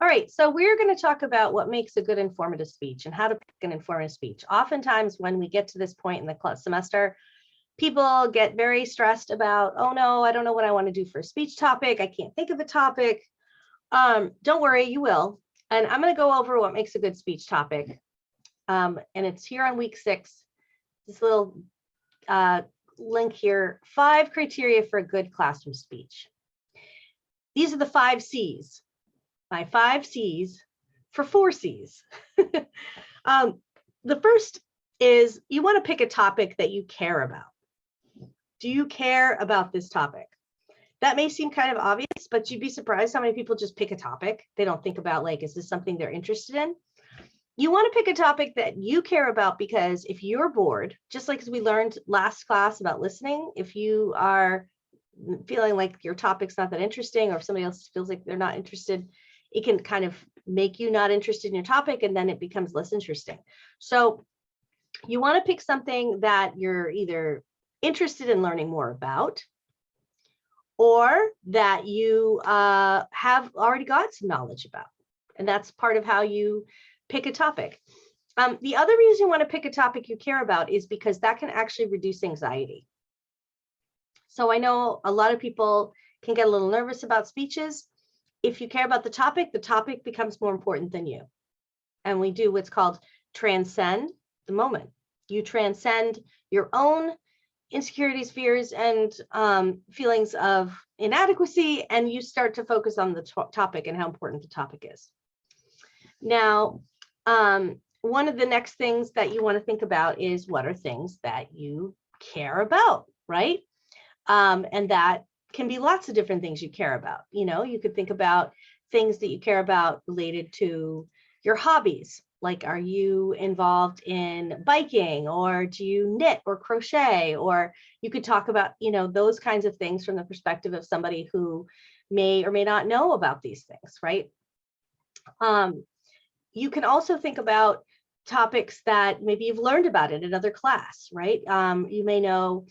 All right, so we're going to talk about what makes a good informative speech and how to pick an informative speech. Oftentimes when we get to this point in the semester, people get very stressed about, oh no, I don't know what I want to do for a speech topic. I can't think of a topic. Don't worry, you will. And I'm going to go over what makes a good speech topic. And it's here on week 6, this little link here, 5 criteria for a good classroom speech. These are the 5 C's. My 5 C's for 4C's. The first is you want to pick a topic that you care about. Do you care about this topic? That may seem kind of obvious, but you'd be surprised how many people just pick a topic. They don't think about, like, is this something they're interested in? You want to pick a topic that you care about, because if you're bored, just like as we learned last class about listening, if you are feeling like your topic's not that interesting, or if somebody else feels like they're not interested, it can kind of make you not interested in your topic, and then it becomes less interesting. So you want to pick something that you're either interested in learning more about, or that you have already got some knowledge about. And that's part of how you pick a topic. The other reason you want to pick a topic you care about is because that can actually reduce anxiety. So I know a lot of people can get a little nervous about speeches. If you care about the topic becomes more important than you. And we do what's called transcend the moment. You transcend your own insecurities, fears, and feelings of inadequacy, and you start to focus on the topic and how important the topic is. Now, one of the next things that you want to think about is, what are things that you care about, right? And that can be lots of different things you care about. You know, you could think about things that you care about related to your hobbies. Like, are you involved in biking, or do you knit or crochet? Or you could talk about, you know, those kinds of things from the perspective of somebody who may or may not know about these things, right? You can also think about topics that maybe you've learned about in another class, right? You may know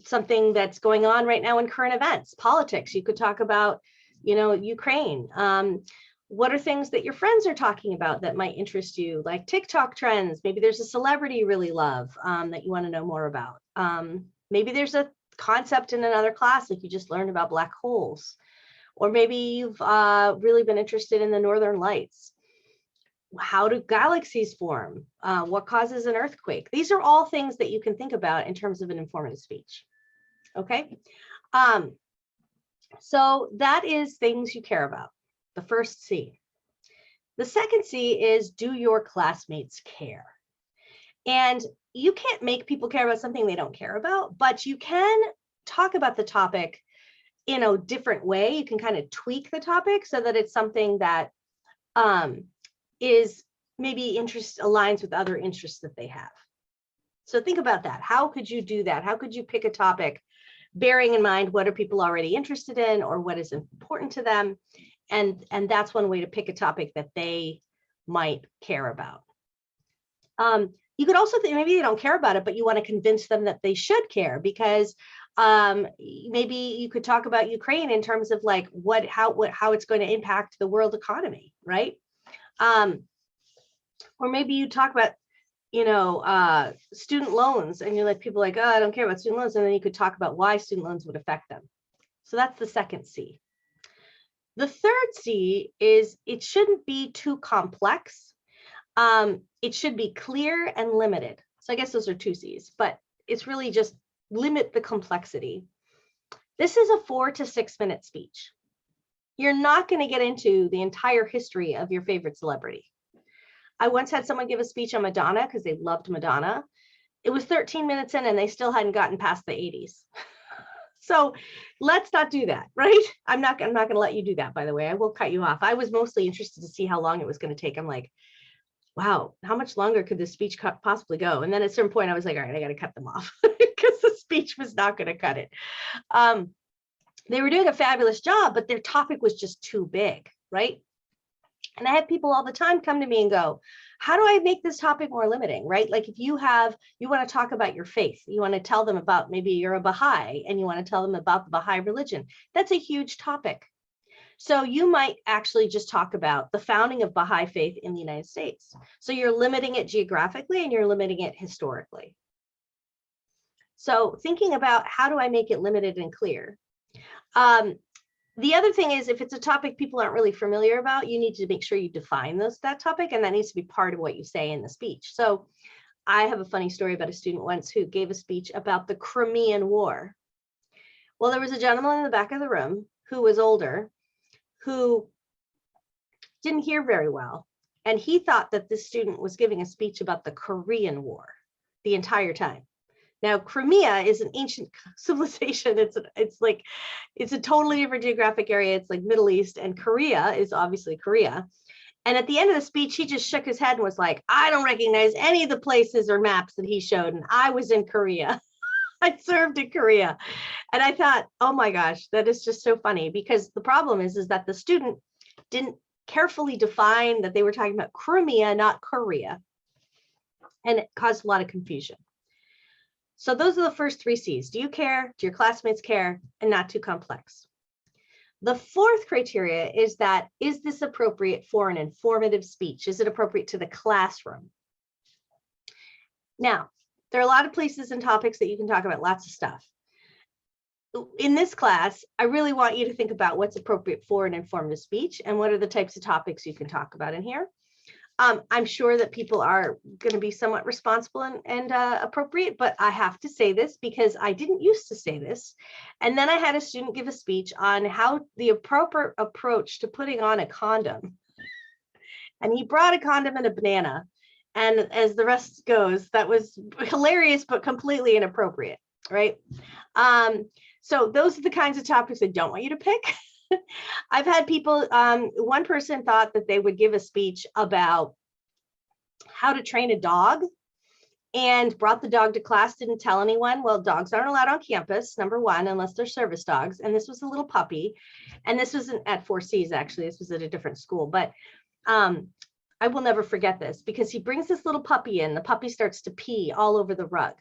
something that's going on right now in current events, politics. You could talk about, you know, Ukraine. What are things that your friends are talking about that might interest you, like TikTok trends? Maybe there's a celebrity you really love that you want to know more about. Maybe there's a concept in another class, like you just learned about black holes. Or maybe you've really been interested in the Northern Lights. How do galaxies form? What causes an earthquake? These are all things that you can think about in terms of an informative speech. Okay, so that is things you care about, the first C. The second C is, do your classmates care? And you can't make people care about something they don't care about, but you can talk about the topic in a different way. You can kind of tweak the topic so that it's something that is maybe aligns with other interests that they have. So think about that. How could you do that? How could you pick a topic bearing in mind what are people already interested in, or what is important to them? And that's one way to pick a topic that they might care about. You could also think maybe they don't care about it, but you want to convince them that they should care, because maybe you could talk about Ukraine in terms of like how it's going to impact the world economy, right? Or maybe you talk about, you know, student loans, and you're like, people like, oh, I don't care about student loans. And then you could talk about why student loans would affect them. So that's the second C. The third C is, it shouldn't be too complex. It should be clear and limited. So I guess those are 2 C's, but it's really just limit the complexity. This is a 4 to 6 minute speech. You're not going to get into the entire history of your favorite celebrity. I once had someone give a speech on Madonna because they loved Madonna. It was 13 minutes in and they still hadn't gotten past the 80s. So let's not do that, right? I'm not going to let you do that, by the way. I will cut you off. I was mostly interested to see how long it was going to take. I'm like, wow, how much longer could this speech possibly go? And then at a certain point, I was like, all right, I got to cut them off because the speech was not going to cut it. They were doing a fabulous job, but their topic was just too big, right? And I have people all the time come to me and go, how do I make this topic more limiting, right? Like if you want to talk about your faith, you want to tell them about, maybe you're a Baha'i and you want to tell them about the Baha'i religion. That's a huge topic. So you might actually just talk about the founding of Baha'i faith in the United States. So you're limiting it geographically and you're limiting it historically. So thinking about how do I make it limited and clear? The other thing is, if it's a topic people aren't really familiar about, you need to make sure you define that topic, and that needs to be part of what you say in the speech. So I have a funny story about a student once who gave a speech about the Crimean War. Well, there was a gentleman in the back of the room who was older, who didn't hear very well, and he thought that this student was giving a speech about the Korean War the entire time. Now, Crimea is an ancient civilization. It's a totally different geographic area. It's like Middle East, and Korea is obviously Korea. And at the end of the speech, he just shook his head and was like, I don't recognize any of the places or maps that he showed. And I was in Korea. I served in Korea. And I thought, oh my gosh, that is just so funny, because the problem is that the student didn't carefully define that they were talking about Crimea, not Korea. And it caused a lot of confusion. So those are the first 3 C's. Do you care? Do your classmates care? And not too complex. The fourth criteria is that, is this appropriate for an informative speech? Is it appropriate to the classroom? Now, there are a lot of places and topics that you can talk about, lots of stuff. In this class, I really want you to think about what's appropriate for an informative speech and what are the types of topics you can talk about in here. I'm sure that people are going to be somewhat responsible and appropriate, but I have to say this because I didn't used to say this. And then I had a student give a speech on how the appropriate approach to putting on a condom. And he brought a condom and a banana. And as the rest goes, that was hilarious, but completely inappropriate, right? So those are the kinds of topics I don't want you to pick. I've had people, one person thought that they would give a speech about how to train a dog and brought the dog to class, didn't tell anyone. Well, dogs aren't allowed on campus, number one, unless they're service dogs. And this was a little puppy. And this wasn't at 4C's, actually. This was at a different school. But I will never forget this, because he brings this little puppy in. The puppy starts to pee all over the rug.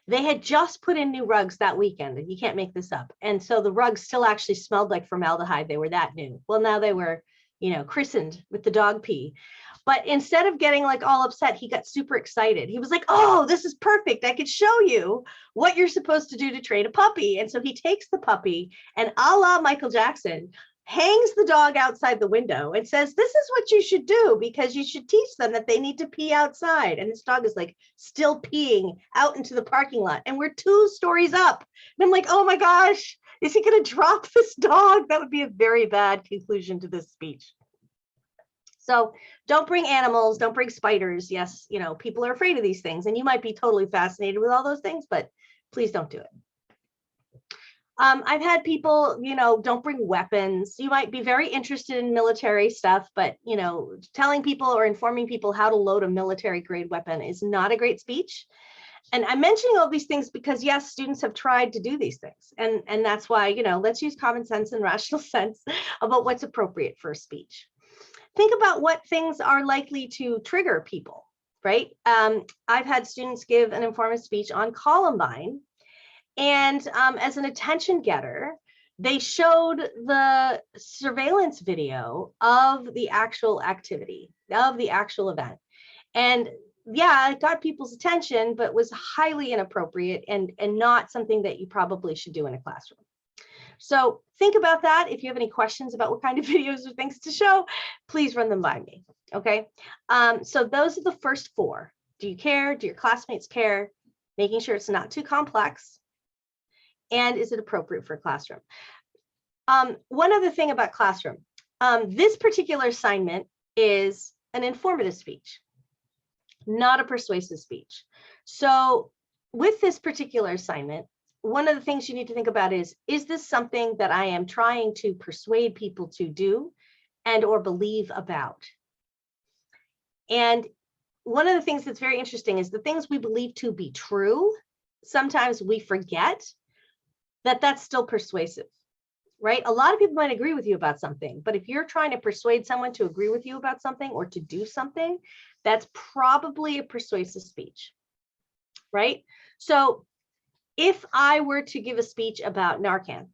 They had just put in new rugs that weekend, and you can't make this up. And so the rugs still actually smelled like formaldehyde. They were that new. Well, now they were, christened with the dog pee. But instead of getting like all upset, he got super excited. He was like, oh, this is perfect. I could show you what you're supposed to do to train a puppy. And so he takes the puppy and, a la Michael Jackson, hangs the dog outside the window and says, this is what you should do, because you should teach them that they need to pee outside. And this dog is like still peeing out into the parking lot. And we're 2 stories up. And I'm like, oh my gosh, is he going to drop this dog? That would be a very bad conclusion to this speech. So don't bring animals, don't bring spiders. Yes, people are afraid of these things, and you might be totally fascinated with all those things, but please don't do it. I've had people, don't bring weapons. You might be very interested in military stuff, but, telling people or informing people how to load a military grade weapon is not a great speech. And I'm mentioning all these things because, yes, students have tried to do these things. And that's why, let's use common sense and rational sense about what's appropriate for a speech. Think about what things are likely to trigger people, right? I've had students give an informative speech on Columbine. And as an attention getter, they showed the surveillance video of the actual activity, of the actual event. And yeah, it got people's attention, but was highly inappropriate and not something that you probably should do in a classroom. So think about that. If you have any questions about what kind of videos or things to show, please run them by me, okay? So those are the first 4. Do you care? Do your classmates care? Making sure it's not too complex. And is it appropriate for a classroom? One other thing about classroom, this particular assignment is an informative speech, not a persuasive speech. So with this particular assignment, one of the things you need to think about is this something that I am trying to persuade people to do and or believe about? And one of the things that's very interesting is the things we believe to be true, sometimes we forget that that's still persuasive, right? A lot of people might agree with you about something, but if you're trying to persuade someone to agree with you about something or to do something, that's probably a persuasive speech, right? So if I were to give a speech about Narcan,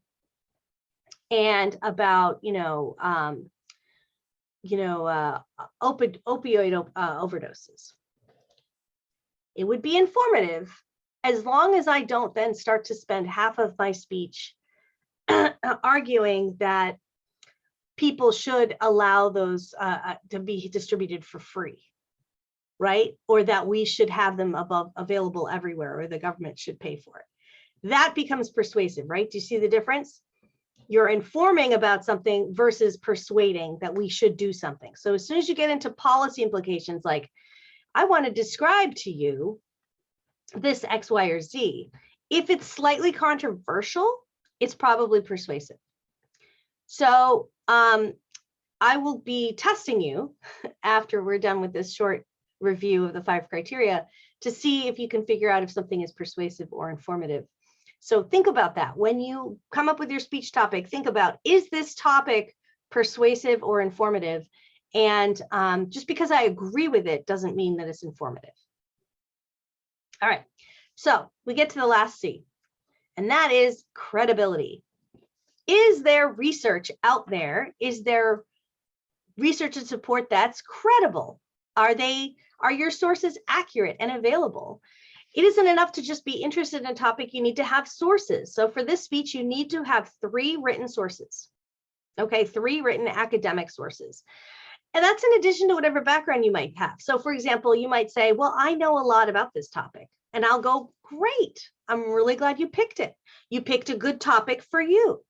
and about, opioid overdoses. It would be informative as long as I don't then start to spend half of my speech arguing that people should allow those to be distributed for free, right? Or that we should have them available everywhere, or the government should pay for it. That becomes persuasive, right? Do you see the difference? You're informing about something versus persuading that we should do something. So as soon as you get into policy implications, like, I want to describe to you this X, Y, or Z, if it's slightly controversial, it's probably persuasive. So I will be testing you after we're done with this short review of the 5 criteria to see if you can figure out if something is persuasive or informative. So think about that. When you come up with your speech topic, think about, is this topic persuasive or informative? And just because I agree with it doesn't mean that it's informative. All right, so we get to the last C, and that is credibility. Is there research out there? Is there research and support that's credible? Are your sources accurate and available? It isn't enough to just be interested in a topic. You need to have sources. So for this speech, you need to have 3 written sources. Okay, 3 written academic sources. And that's in addition to whatever background you might have. So for example, you might say, well, I know a lot about this topic. And I'll go, great. I'm really glad you picked it. You picked a good topic for you.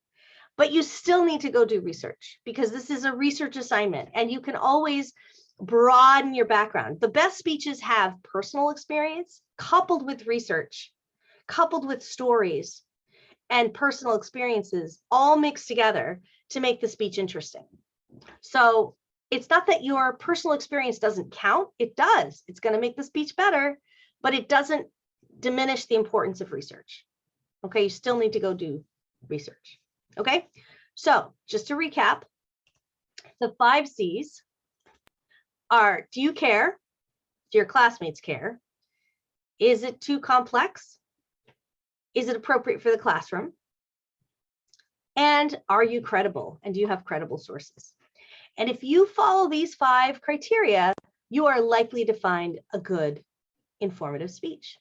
But you still need to go do research, because this is a research assignment, and you can always broaden your background. The best speeches have personal experience coupled with research, coupled with stories and personal experiences, all mixed together to make the speech interesting. So it's not that your personal experience doesn't count. It does. It's going to make the speech better, but it doesn't diminish the importance of research. Okay, you still need to go do research. Okay, so just to recap, the 5 C's are: do you care? Do your classmates care? Is it too complex? Is it appropriate for the classroom? And are you credible? And do you have credible sources? And if you follow these 5 criteria, you are likely to find a good informative speech.